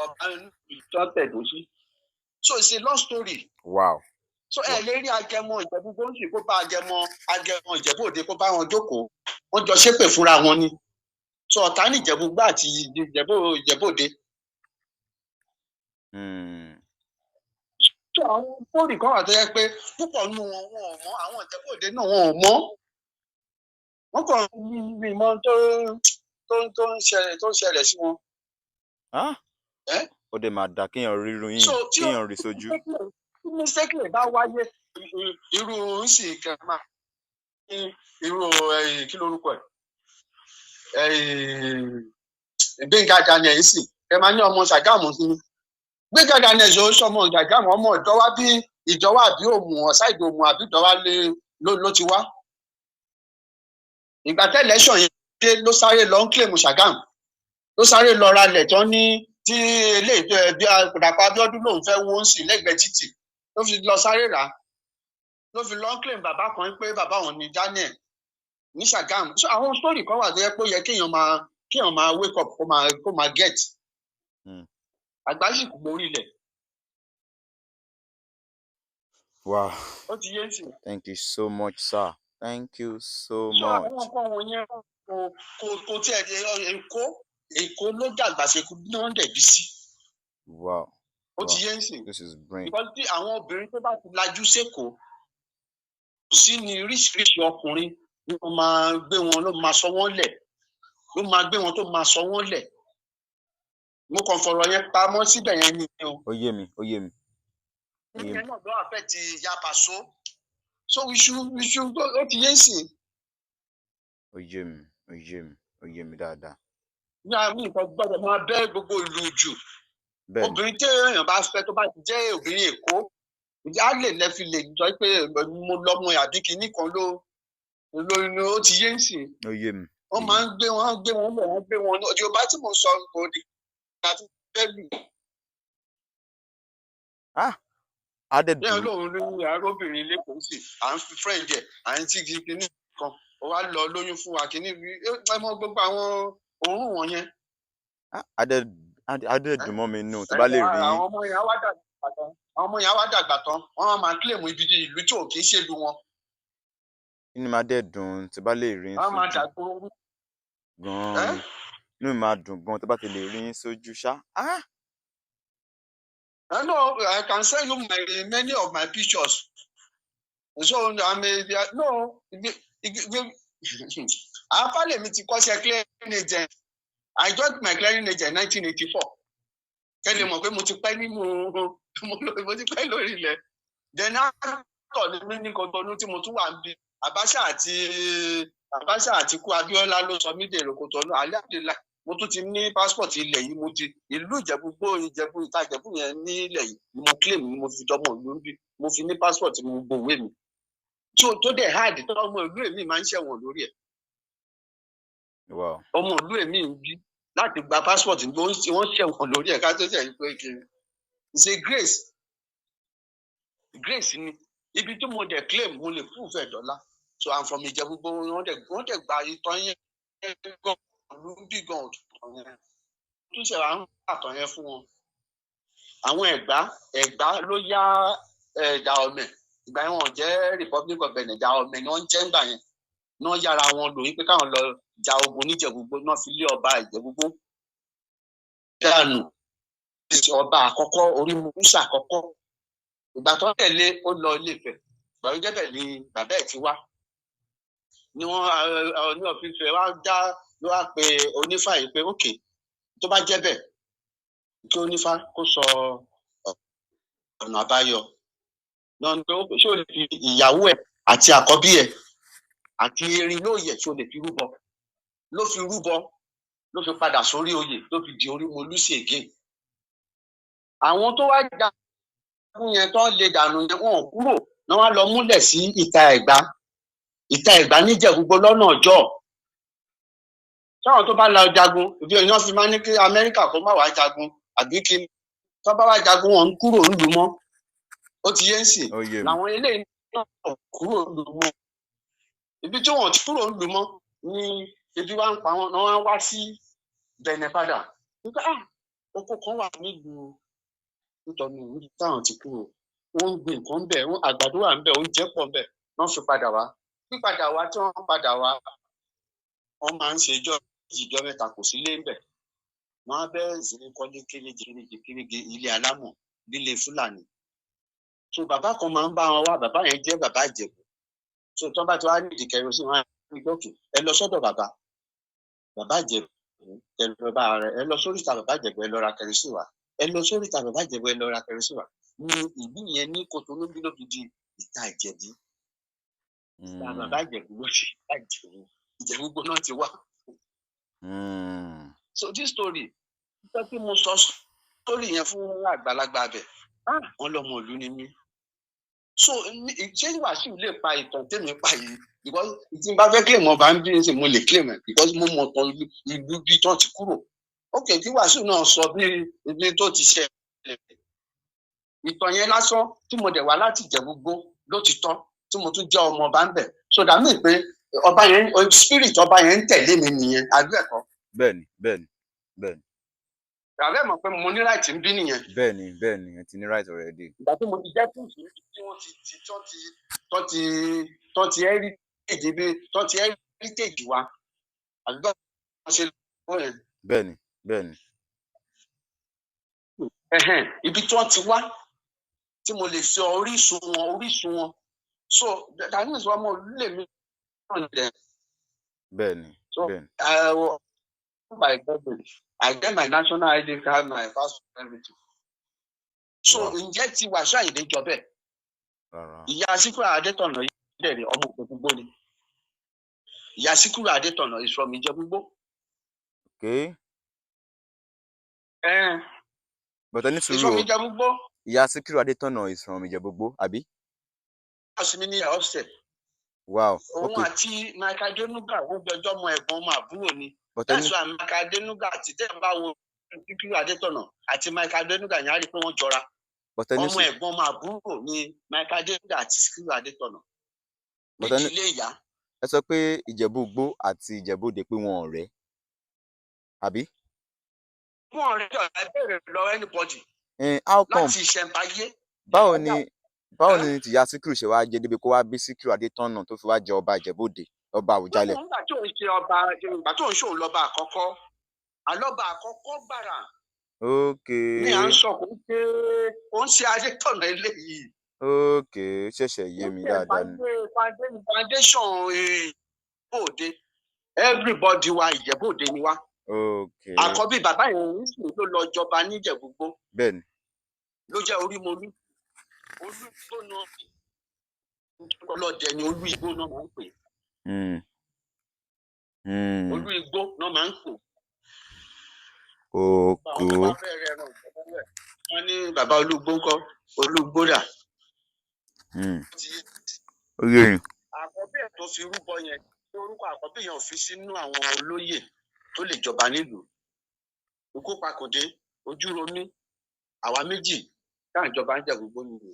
ọba ìtọ́ tẹ̀dó sí. So it's a long story. Wow. So ẹ lè rí Agẹmọ Ìjẹ̀bú gbóǹsì kó bá Agẹmọ Ìjẹ̀bú Òde kó bá wọn jókòó wọ́n jọ ṣépè fúnra wọn ni. So ọ̀tá ní Ìjẹ̀bú gbà àti Ìjẹ̀bú Òde. So àwọn fóònù kan wà tó yẹ pé púpọ̀ nínú wọn ò mọ̀ àwọn Ìjẹ̀bú Òde náà wọn ò mọ̀ wọ́n kàn ní ìmọ̀ tó ń ṣẹlẹ̀ sí wọn. Ó dẹ̀ máa dà kéèyàn rírun yín kéèyàn rí sójú. Tí mísẹ́kìlì bá wáyé irú ń sì kẹ́mà irú kí lórúkọ ẹ̀ Gbénga Daniel sì ẹ máa ní ọmọ Ṣàgámù sí ni Gbénga Daniel yóò sọmọ Ṣàgámù ọmọ ìjọwá bí ìjọwá àbí òmù ọ̀sáìdì òmù àbí ìjọwá ló ti wá ìgbà tẹ́lẹ̀ṣọ̀ yẹn dé ló sáré lọ ń kílèmù Ṣàgámù ló sáré lọ ralẹ̀ tán ní tí eléyìí bí Dàpọ̀ Abíọ́dún lòun fẹ́ wó ń sì lẹ́gbẹ̀ẹ́ títì ló fi lọ sáré rà ló fi lọ ń kílèmù bàbá kan pé bàbá òun ni Daniel ní Ṣàgámù àwọn sítórì kan wà tó yẹ pé ó yẹ kéèyàn máa wake up kó máa get àgbáṣìkò mórí ilẹ̀. Wow. Ó ti yé sí. Thank you so much, sir. Thank you so much. àwọn nǹkan wọ̀nyẹn kò tiẹ̀ Èkó ló dàgbà ṣe kú náà dẹ̀bi sí. Wow. Ó ti yé sí. This is brain. Because tí àwọn obìnrin tó bá ti lajú sékòó sí ni oríṣiríṣi ọkùnrin ló máa gbé wọn ló máa sọ wọ́n lẹ̀ ló máa gbé wọn tó máa sọ wọ́n lẹ̀. Mo kàn fọ̀rọ̀ yẹn pamọ́ síbẹ̀ yẹn ni o. Ó yé mi. Ìyẹn náà ló affect Ìyá Paso. So iṣu ó ti yé sí. Ó yé mi dáadáa. Ní àmì nǹkan gbọ́dọ̀ máa bẹ́ gbogbo ìlú jù. Obìnrin tí èèyàn bá fẹ́ tó bá ti jẹ́ obìnrin Èkó á lè lẹ́fi lè jọ pé mo lọ́mọ àbí kinní kan ló ó ti yé sí. Ó yé mi. Wọ́n máa ń gbé wọn lẹ̀ wọ́n gbé wọn lọ. Yorùbá tí mo sọ kò ní láti fẹ́ lù. Adẹ́dùn. Bẹ́ẹ̀ lóun ní arábìnrin lẹ́kọ̀ọ́ sí à ń fi friend ẹ̀ à ń tí kinní kan ó wá lọ lóyún fún wa kinní ẹ mọ gbogbo àwọn òórùn wọn yẹn. Adẹ́dùn mọ́ mi nù tó bá lè rí. Àwọn ọmọ yẹn á wá dàgbà tán wọ́n máa kílèmù ibi ìlú tí ò kì í ṣèlú wọn. Inú máa dẹ̀ dùn tó bá lè rí wọ́n máa dàgbò gan-an. Inú mi máa dùn gan-an tó bá ti lè rí sójú ṣá. I know I can send you many of my pictures. So àfàlẹ́ mi ti kọ́ṣẹ́ clearing agent. I joined my clearing agent in 1984. Kẹ́lẹ́ mọ̀ pé mo ti pẹ́ lórí ilẹ̀. Then after ní mí ní Kòtónú tí mo tún wà ń bí Abacha àti kú Abíọ́lá ló sọ mí dèrò Kòtónú alhamdulillah mo tún ti ní passport ilẹ̀ yìí mo ti ìlú ìta Ìjẹ̀bú yẹn nílẹ̀ yìí ni mo claim ni mo fi jọmọ ìlú ń bí mo fi ní passport mo gbòwé mi tó dẹ̀ hard tó ọmọ ìlú èmi máa ń ṣẹ̀wọ̀n lórí ẹ̀. Ọmọ ìlú èmi ń bí láti gba passport wọ́n ṣẹ̀wọ̀n lórí ẹ̀ ká tó ṣe pé kiri it's a grace ni ibi tí mo dẹ̀ claim mo lè prove ẹ̀ dọ́là so I'm from Ìjẹ̀bú gbogbo wọ́n dẹ̀ gba ìtàn yẹn gan ló ń bí gan ọ̀tọ̀ yẹn tó ṣe wà ń pàtàn yẹn fún wọn. Àwọn Ẹ̀gbá ló yá Dahomey ìgbà yẹn wọn jẹ́ Republic of Benin Dahomey ni wọ́n jẹ́ ńgbà yẹn náà yára wọn lò wípé káwọn lọ ja ogun níjẹ̀búgbó náà fi lé ọba Ìjẹ̀búgbó dànù ọba àkọ́kọ́ Orímọ̀sà àkọ́kọ́ ìgbà tó tẹ̀lé ó lọ Ilé-Ifẹ̀ ìgbà tó jẹ́bẹ̀ ni bàbá ẹ̀ ti wá ni wọ́n ní ọ̀fíìsì wá dá ló wá pe onífà yìí pé ókè tó bá jẹ́ bẹ́ẹ̀ kí onífà kó sọ ọ̀nà àbáyọ náà ni pé ṣé o lè fi ìyàwó ẹ̀ àti àkọ́bí ẹ̀ àti erin lóòyè ṣé o lè fi rúbọ ló fi padà sórí oyè ló fi di Orímọlúsì again. Àwọn tó wá jà fún yẹn tó lè dànù yẹn wọn ò kúrò náà wá lọ múlẹ̀ sí Ìta Ẹ̀gbá níjẹ̀búgbó lọ́nà ọjọ́ táwọn tó bá lọ jagun ìbí èèyàn fi máa ní kí Amẹ́ríkà kó má wàá jagun àbí kí tó bá wá jagun wọn ń kúrò nílùú mọ́ ó ti yé ń sìn làwọn eléyìí náà kúrò nílùú mọ́ ibi tí wọn ti kúrò nílùú mọ́ ní ebi wá ń pa wọn náà wá wá sí Benin padà nígbà oko kan wà nílùú nítorí níbi táwọn ti kúrò wọn ń gbin nǹkan bẹ́ẹ̀ àgbàdo wà ń bẹ oúnjẹ pọ̀ ń bẹ náà fi padà wá pípadà wá tí wọ́n padà wá wọ́n máa ń ṣe ìjọ mẹ́ta kò sí lé ń bẹ̀ wọ́n á bẹ̀rẹ̀ sí ní kọ́lé kéréje ilé alámọ̀ nílé Fúlàní so bàbá kan máa ń bá wọn wá bàbá yẹn jẹ́ bàbá Ìjẹ̀bú so tí wọ́n bá ti wá nídìí kẹrosí wọn á ní gòkè ẹ lọ sọ́dọ̀ bàbá Ìjẹ̀bú ẹ lọ sóríta bàbá Ìjẹ̀bú ẹ lọ ra kẹrosí wá ẹ lọ sóríta bàbá Ìjẹ̀bú ẹ lọ ra kẹrosí wá ní ìlú yẹn ní Kòtónú bí ló fi di Ìta Ìjẹ̀bú bàbá Ìjẹ̀bú ló ṣe Ìjẹ̀bú náà ti wá So this story pé tí mo sọ story yẹn fún àgbàlagbà bẹ̀ wọ́n lọ́mọ ìlú ni mí. So ṣé Wàsíù lè pa ìtàn tèmi pa yìí because tí n bá fẹ́ claim ọba ń bí ní sìn mo lè claim ẹ̀ because mo mọ̀ tán ìlú bí tán ti kúrò. Ok tí Wàsíù náà sọ bí ibi tó ti ṣẹlẹ̀ ìtàn yẹn lásán tí mo dẹ̀ wá láti Ìjẹ̀bú-Igbó ló ti tọ́ tí mo tún jẹ́ ọmọ ọba ń bẹ̀ so that mean pé ọba yẹn spirit ọba yẹn ń tẹ̀lé mi nìyẹn àbí ẹ̀kọ́. bẹ́ẹ̀ni. àbẹ́ mọ̀ pé mo ní right ń bí nìyẹn. bẹ́ẹ̀ni ẹ ti ní right already. ìgbà tí mo ti jẹ́ kùsù tí wọ́n ti heritage bí tọ́ ti heritage wa àbí bá wọ́n ṣe lọ́wọ́ yẹn. bẹ́ẹ̀ni. ibi tí wọ́n ti wá tí mo lè sọ orísun wọn so that means wọ́n mọ̀ lè mi náà dẹ̀. bẹ́ẹ̀ni. By government, I get my national ID card, my passport, everything. So ǹjẹ́ ti Wasiu Ayinde jọ bẹ́ẹ̀? Ìyá Síkírù Adétọ̀nà yìí dẹ̀ ni ọmọ Ìjẹ̀bú-Igbó ni. Ìyá Síkírù Adétọ̀nà is from Ìjẹ̀bú-Igbó. Okay. But ẹni sùúrù o. Is from Ìjẹ̀bú-Igbó. Ìyá Síkírù Adétọ̀nà is from Ìjẹ̀bú-Igbó, àbí? House mi ní ìyá upset. Wow. Òun àti Michael Adenuga wọ́n jọjọ́ ọmọ ẹ̀gbọ́n ọmọ àbúrò ni. That's why Michael Adenuga àti tẹ́ bá wo Síkírù Adétọ̀nà àti Michael Adenuga yẹn á rí i pé wọ́n jọra. Ọmọ ẹ̀gbọ́n ọmọ àbúrò ni Michael Adenuga àti Síkírù Adétọ̀nà. Méjì ilé ìyá. Ẹ sọ pé Ìjẹ̀bú-Igbó àti Ìjẹ̀bú-Òde pé wọn ọ̀rẹ́, àbí? Wọn ọ̀rẹ́ jọ bẹ̀rẹ̀ lọ anybody. How come? Láti ìṣẹ̀ǹbáyé. Báwo ni tìyá Síkírù ṣe wá jẹ débi kó wá bí Síkírù Adétọ̀nà tó fi wá jẹ ọba Ìjẹ̀bú-Òde, ọba Àwùjalẹ̀? Nígbà tó ń ṣe ọba ìgbà tó ń ṣòun lọ́ba àkọ́kọ́ àlọ́ba àkọ́kọ́ gbàrà. Ní à ń sọ kò ń ṣe Adétọ̀nà eléyìí. Ṣẹ̀ṣẹ̀ yé mi dáadáa ni. Foundation Ìjẹ̀bú-Òde everybody wa Ìjẹ̀bú-Òde ni wá. Àkọ́bí bàbá yẹn nísìnyí ló lọ jọba ní Ìjẹ̀bú-Igbó. Bẹ́ẹ̀ni. Ló jẹ́ Orímolú. Olú Igbó náà ọlọ́dẹ ni Olú Igbó náà máa ń pè. Olú Igbó náà máa ń pè. Wọ́n ní bàbá Olúgbó ńkọ́ Olúgbó dà. Àkọ́bí ẹ̀ tó fi rúbọ yẹn orúkọ àkọ́bí yẹn ò fi sínú àwọn olóyè tó lè jọba nílùú. Ògúnpakòdé Ojúromí àwa méjì táà ń jọba ń Ìjẹ̀bú-Igbó nílùú.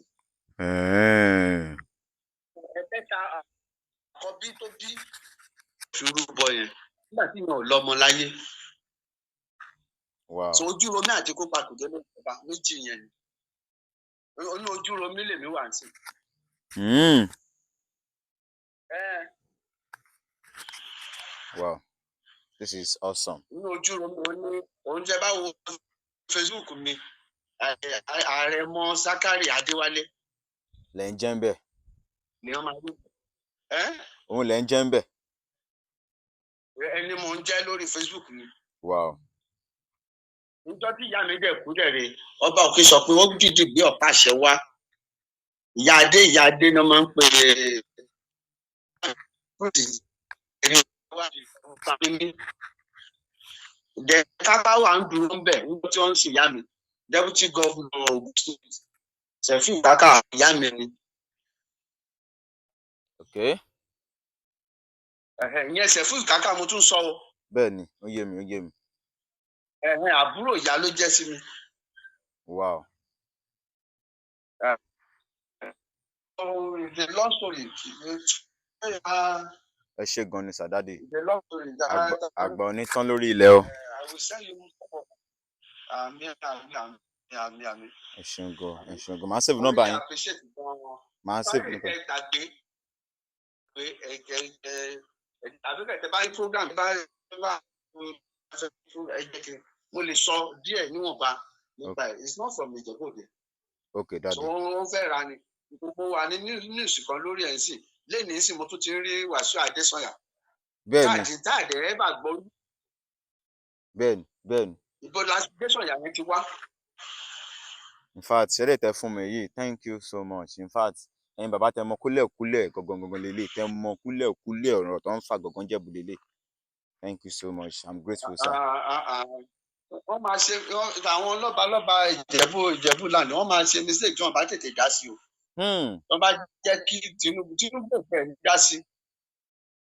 Ẹ̀kẹta àkọ́bí tó bí fi rúbọ yẹn nígbà tí yẹn ò lọ́mọ láyé. So Ojúromí àti Ògúnpakòdé ló jọba méjì yẹn ni. Inú Ojúromí lèmi wà sí. Wow, this is awesome. Inú Ojúromí oúnjẹ bá wo Facebook mi Àrẹ̀mọ Zákàrí Adéwálé. Lẹ ń jẹ́ ń bẹ̀. Ni wọ́n máa ń rí. Òun lẹ ń jẹ́ ń bẹ̀. Ẹni mò ń jẹ́ lórí Facebook mi. Wow. Níjọ́ tí ìyá mi dẹ̀ kú dẹ̀rẹ̀ ọba òkè sọ pé ó dìde gbé ọ̀pá àṣẹ wá. Ìyá Adé náà máa ń pè é. Kábà wà ń dúró ń bẹ̀ nígbà tí wọ́n ń ṣe ìyá mi. Deputy Governor Ogun State Ṣẹ̀fí Ìkáká ìyá mi ni. Ìyẹn Ṣẹ̀fí Ìkáká mo tún sọ o. Bẹ́ẹ̀ni, ó yé mi. Àbúrò ìyá ló jẹ́ sí mi. Wow. The long story. Ẹ ṣé gan ni Sàdádì. The long story. Àgbà ò ní tán lórí ilẹ̀ o. I will send you àmì. Ẹ ṣeun gan. Màá save nọ́mbà yín. Màá save nọ́mbà. Àbíkẹ́ tẹ bá rí program bá mo lè sọ díẹ̀ níwọ̀nba nípa ẹ̀. It's not from Ìjẹ̀bú-Òde. Okay, Daddy. So wọ́n fẹ́ ra ni gbogbo wa ní news kan lórí ẹ̀ ń sìn lẹ́yìn ìsìn mo tún ti rí Wàsíù Adésànyà. Bẹ́ẹ̀ni. Táàdì ẹ̀ bá gbọ́. Bẹ́ẹ̀ni. Ìbò Adésànyà yẹn ti wá. In fact ṣẹlẹ̀ tẹ fún mi yìí thank you so much. In fact ẹ̀yin bàbá tẹ mọ kúlẹ̀kúlẹ̀ gangan lélẹ̀ tẹ mọ kúlẹ̀kúlẹ̀ ọ̀rọ̀ tó ń fa gangan Jẹ̀bú lélẹ̀. Thank you so much. I'm grateful, sir. Wọ́n máa ṣe àwọn lọ́balọ́ba Ìjẹ̀bú lànà wọ́n máa ṣe mistake tí wọ́n bá tètè dá sí o. Wọ́n bá jẹ́ kí Tinubu ò fẹ́ dá sí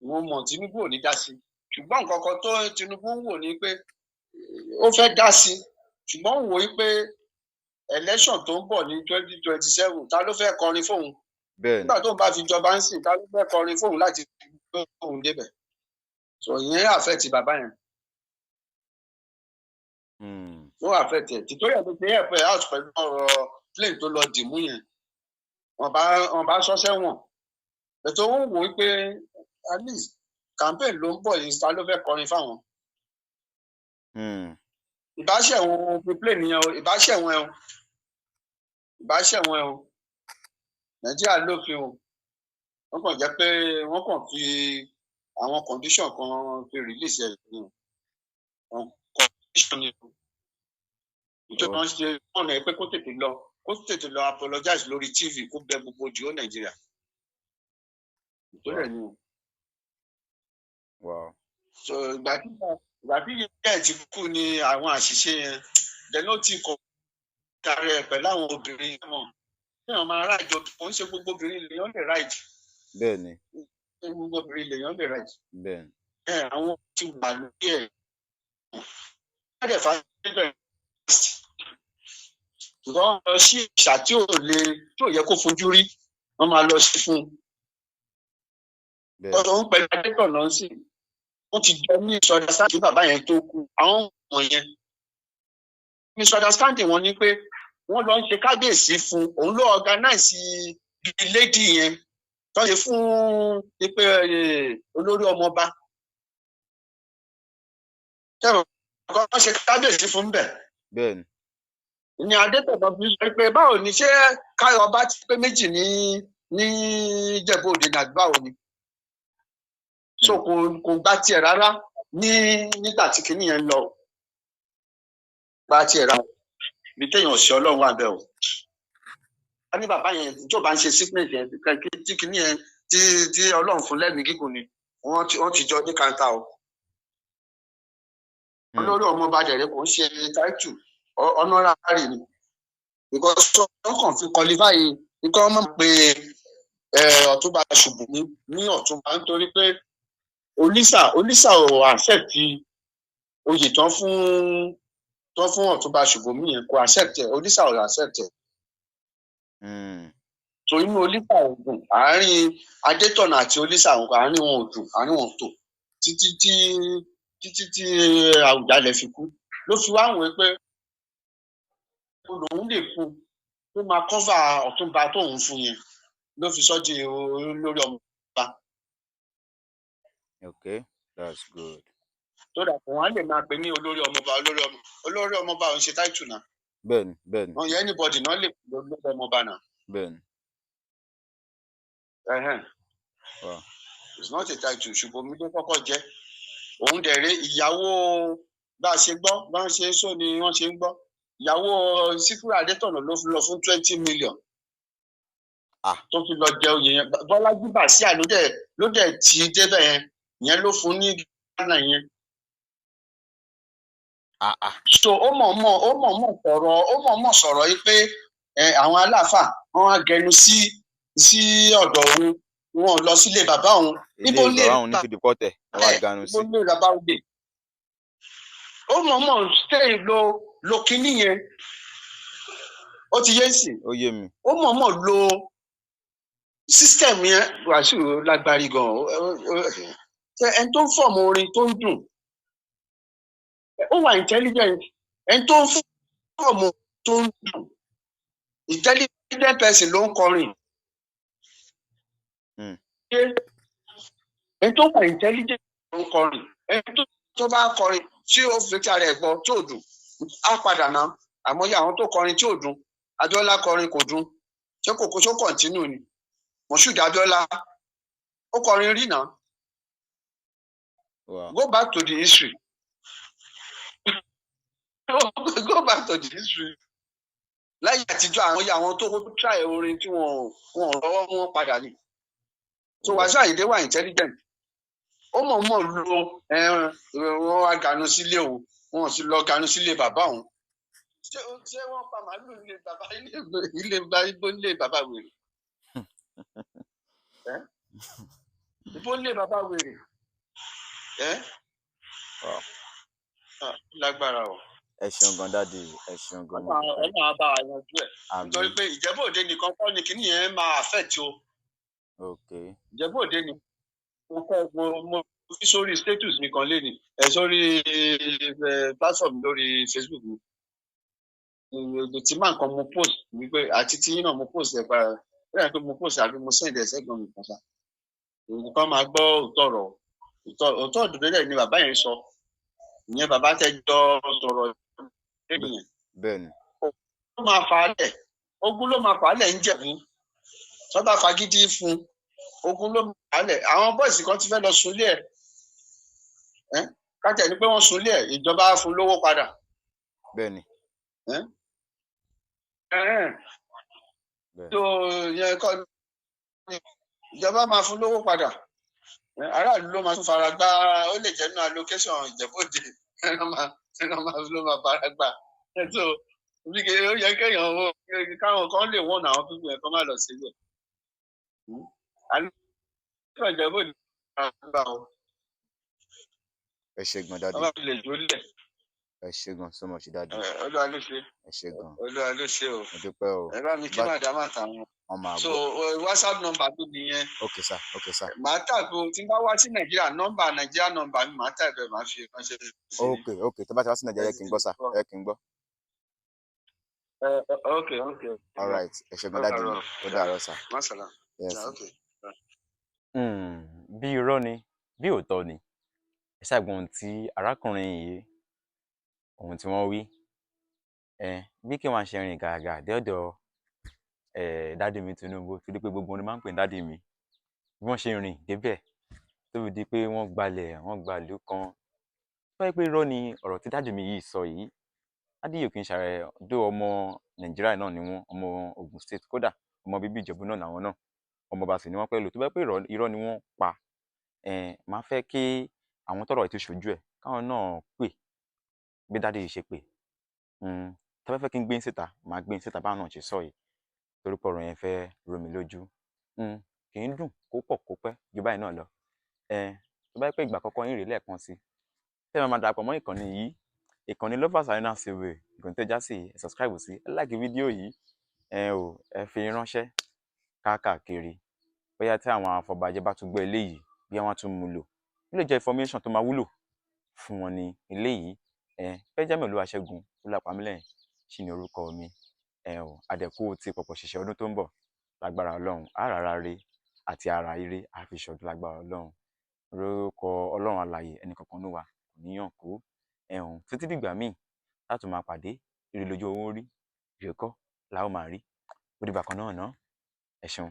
wọ́n mọ̀ Tinubu ò ní dá sí ṣùgbọ́n nǹkan kan tó Tinubu ń wò ni pé ó fẹ́ dá sí ṣùgbọ́n ń wò ó pé election tó ń bọ̀ ní 2027 ta ló fẹ́ kọrin fóun nígbà tó ń bá fi jọba ń sìn ta ló fẹ́ kọrin fóun láti gbé òun débẹ̀ so ìyẹn affect bàbá yẹn. Ó affect ẹ̀ tìtorí ẹ̀ ló ṣe ẹ̀pẹ̀ out pẹ̀lú ọ̀rọ̀ plane tó lọ dìmú yẹn wọ́n bá sọ sẹ́wọ̀n ètò òun wò ó pé at least campaign ló ń bọ̀ yìí ta ló fẹ́ kọrin fáwọn. Ìbáṣẹ̀wọ̀n fi plane yẹn o ìbáṣẹ̀wọ̀n ẹ o Nàìjíríà lófin o wọ́n kàn jẹ́ pé wọ́n kàn fi àwọn condition kan fi release ẹ̀ ní condition ni ìjọba ń ṣe ọ̀nà ẹ̀ pé kó tètè lọ apologize lórí TV kó bẹ gbogbo jù ó Nàìjíríà ìtòlẹ̀ ni o. So ìgbà tí yẹn ti kú ni àwọn àṣìṣe yẹn dẹ́nu ti kọ̀ kárí ẹ̀ pẹ̀lú àwọn obìnrin mọ̀ tí wọ́n máa ráìjọ kò ń ṣe gbogbo obìnrin lèèyàn lè ráìjì. Bẹ́ẹ̀ni. Gbogbo obìnrin lèèyàn lè ráìjì. Bẹ́ẹ̀ni. Àwọn ti wà lórí ẹ̀ wọ́n dẹ̀ fà á níbẹ̀ ṣùgbọ́n lọ sí ìṣà tí ò yẹ kó fojú rí wọ́n máa lọ sí fún un. Ọ̀rọ̀ ń pẹ̀lú adétọ̀ náà sí wọ́n ti jọ ní misunderstanding bàbá yẹn tó kú àwọn ọmọ yẹn misunderstanding wọn ni pé wọ́n lọ ń ṣe kábíyèsí fún òun ló organize the lady yẹn tó ṣe fún pé olórí ọmọọba wọ́n ṣe kábíyèsí fún bẹ́ẹ̀. Bẹ́ẹ̀ni. Ní adétọ̀nà fi sọ pé báwo ni ṣé káyọ̀ ọba ti pé méjì ní Ìjẹ̀bú Òde nàbí báwo ni. So kò gbà tiẹ̀ rárá nígbà tí kinní yẹn lọ gbà tiẹ̀ rárá bí téèyàn ṣe Ọlọ́run wà bẹ́ẹ̀ o. Wọ́n ní bàbá yẹn tó bá ń ṣe sickness yẹn tí kinní yẹn tí Ọlọ́run fún lẹ́mìí gígùn ni wọ́n ti jọ ní kanta o. Olórí ọmọọba dẹ̀rẹ́ kò ń ṣe táìtù honorary ni because wọ́n kàn fi qualify nǹkan ọmọ pé Ọ̀túnba Ṣùbọ́mi ní Ọ̀túnba nítorí pé Olísà ò accept oyè tán fún Ọ̀túnba Ṣùbọ́mi yẹn kò accept ẹ̀ Olísà ò accept ẹ̀. So inú Olísà ò dùn àárín Adétọ̀nà àti Olísà àárín wọn ò dùn àárín wọn ò tò títí tí Àwùjalẹ̀ fi kú ló fi wá wọ̀n pé lòun lè fún tó máa cover Ọ̀túnba tóun fún yẹn ló fi sọ́ di olórí ọmọọba. Okay, that's good. So that wọ́n á lè máa pè ní olórí ọmọọba òun ṣe táìtù náà. Bẹ́ẹ̀ni. Wọ́n yẹ anybody náà lè pè lórí ọmọọba náà. Bẹ́ẹ̀ni. Wow. It's not a title Ṣùbọ́mi ló kọ́kọ́ jẹ́ òun dẹ̀rẹ́ ìyàwó bá a ṣe gbọ́ bá a ṣe ń sọ ni wọ́n ṣe ń gbọ́ ìyàwó Síkírù Adétọ̀nà ló fi lọ fún 20 million. Tó fi lọ jẹ oyè yẹn Bọ́lájí Bàsíà ló dẹ̀ tí débẹ̀ yẹn ló fún ní Ghana yẹn. So ó mọ̀ọ́mọ̀ sọ̀rọ̀ yìí pé àwọn aláàfà wọ́n á gẹnu sí ọ̀dọ̀ òun wọn lọ sílé bàbá òun. Ilé bàbá òun ní fìdí pọ́tẹ̀ wọ́n á ganu sí. Ibo lè bàbá òde. Ó mọ̀ọ́mọ̀ stay lo kinní yẹn. Ó ti yé sí. Ó yé mi. Ó mọ̀ọ́mọ̀ lo system yẹn Wàsíù lágbárí gan-an. Ẹni tó ń fọ̀mù orin tó ń dùn. Ó wà intelligent. Ẹni tó ń fọ̀mù tó ń dùn. Intelligent person ló ń kọrin. Ẹni tó wà intelligent ló ń kọrin. Ẹni tó bá kọrin tí ó fi kí ara ẹ̀ gbọ́ tí ò dùn á padà náà àmọ́ yẹ àwọn tó kọrin tí ò dùn Abíọ́lá kọrin kò dùn ṣé kò kó ṣó continue ni Moshood Abíọ́lá ó kọrin rí náà. Wow. Go back to the history. Go back to the history. Láyé àtijọ́ àwọn tó try orin tí wọ́n rọ́wọ́ wọn padà ní. So Wasiu Ayinde wà intelligent. ó mọ̀ lo wọ́n wá ganu sílé òun wọ́n sì lọ ganu sílé bàbá òun ṣé wọ́n pa màálù ilé bàbá wèrè ibo ilé bàbá wèrè lágbára o. ẹ ṣeun gan dáàdi ẹ ṣeun gan. ọlọ́run á bá wa yanjú ẹ̀ nítorí pé Ìjẹ̀bú Òde nìkan kọ́ ni kinní yẹn máa affect o. Ìjẹ̀bú Òde ni mo fi sórí status mi kan lé ní sórí platform lórí Facebook mi tí máa nǹkan mo post wípé àti tí náà mo post ẹ̀ pa bẹ́ẹ̀ pé mo post àbí mo send ẹ̀ sẹ́gbọ̀n mi kan ṣá nǹkan máa gbọ́ òótọ́ òdodo rẹ̀ ni bàbá yẹn sọ ìyẹn bàbá tẹjọ sọ̀rọ̀ lẹ́yìn bẹ́ẹ̀ni ó máa fà á lẹ̀ ogun ló máa fà á lẹ̀ ń Jẹ̀bú tó bá fagídí fún ogun ló máa fà á lẹ̀ àwọn bọ́ọ̀sì kan ti fẹ́ lọ sunlé ẹ̀ kájẹ̀ ni pé wọ́n sunlé ẹ̀ ìjọba á fún lówó padà. bẹ́ẹ̀ni. tó yẹ kọ́ ìjọba máa fún lówó padà aráàlú ló máa tún fara gbá ó lè jẹ́ nínú allocation Ìjẹ̀bú Òde ló máa fara gbá tó bí ó yẹ kéèyàn káwọn kan lè wọ́n àwọn pípọ̀ ẹ̀kọ́ má lọ síbẹ̀ allocation Ìjẹ̀bú Òde máa gbà ó. ẹ ṣe gan dáadé ọba lè dúró lẹ̀. ẹ ṣe gan so much dáadé. Olúwa ló ṣe. ẹ ṣe gan. Olúwa ló ṣe o. mo dúpẹ́ o. ẹ bá mi kí màdàmá àtàwọn. so WhatsApp number tó nìyẹn. okay sir. màá tàbí tí n bá wá sí Nàìjíríà Nàìjíríà nọ́mbà mi màá tàbí ẹ máa fi ránṣẹ́. okay tó bá ti wá sí Nàìjíríà kí n gbọ́ sà ẹ kí n gbọ́. okay. all right ẹ ṣe gan dáadé ó dàárọ̀ sà. masala. yes. bí irọ́ ni bí òótọ́ ni ẹ ṣàgbọ́n tí arákùnrin yìí ohun tí wọ́n wí bí kí wọ́n ṣe rìn gàgà dé ọ̀dọ̀ dádì mi Tinubu torí pé gbogbo wọn ni máa ń pè ní dádì mi bí wọ́n ṣe rìn débẹ̀ tó fi di pé wọ́n gbalẹ̀ wọ́n gba ìlú kan tó yẹ pé irọ́ ni ọ̀rọ̀ tí dádì mi yìí sọ yìí dádì yìí kì í ṣàrẹ̀ dó ọmọ Nàìjíríà náà ni wọ́n ọmọ Ògùn state kódà ọmọ bíbí Ìjẹ̀bú náà làwọn náà ọmọ ọba sì ni wọ́n pẹ́ lò tó bá pé irọ́ ni wọ́n pa máa fẹ́ kí àwọn tọ́rọ̀ ètò ìṣojú ẹ̀ káwọn náà pè bí dádì yìí ṣe pè tá bá fẹ́ kí n gbé ń síta màá gbé ń síta báwọn náà ṣe sọ yìí torí pé ọ̀rọ̀ yẹn fẹ́ rò mí lójú kì í dùn kó pọ̀ kó pẹ́ ju báyìí náà lọ tó bá pẹ́ ìgbà àkọ́kọ́ yín rèé lẹ́ẹ̀kan sí tẹ́ ẹ máa darapọ̀ mọ́ ìkànnì yìí ìkànnì Lovers Arena CV ìkànnì tó já sí ẹ subscribe sí ẹ like fídíò yìí ẹ fi ránṣẹ́ káàkiri bóyá tí àwọn afọbajẹ bá tún gbọ́ eléyìí bí wọ́n tún mú lò ó lè jẹ́ information tó máa wúlò fún wọn ní eléyìí Benjamin Olúwaṣẹ́gun Olúwapamílẹ́yìn ṣì ní orúkọ mi àdẹ̀kù ti pọ̀pọ̀ ṣẹ̀ṣẹ̀ ọdún tó ń bọ̀ lágbára Ọlọ́run àràrà re àti ara ire àfiṣọdún lágbára Ọlọ́run orúkọ Ọlọ́run alààyè ẹnì kankan ní wa kò níyàn kú títí dìgbà míì láti máa pàdé ire lójú owó rí ìrẹ́kọ́ la ó máa rí ó dìgbà kan náà ẹ ṣeun.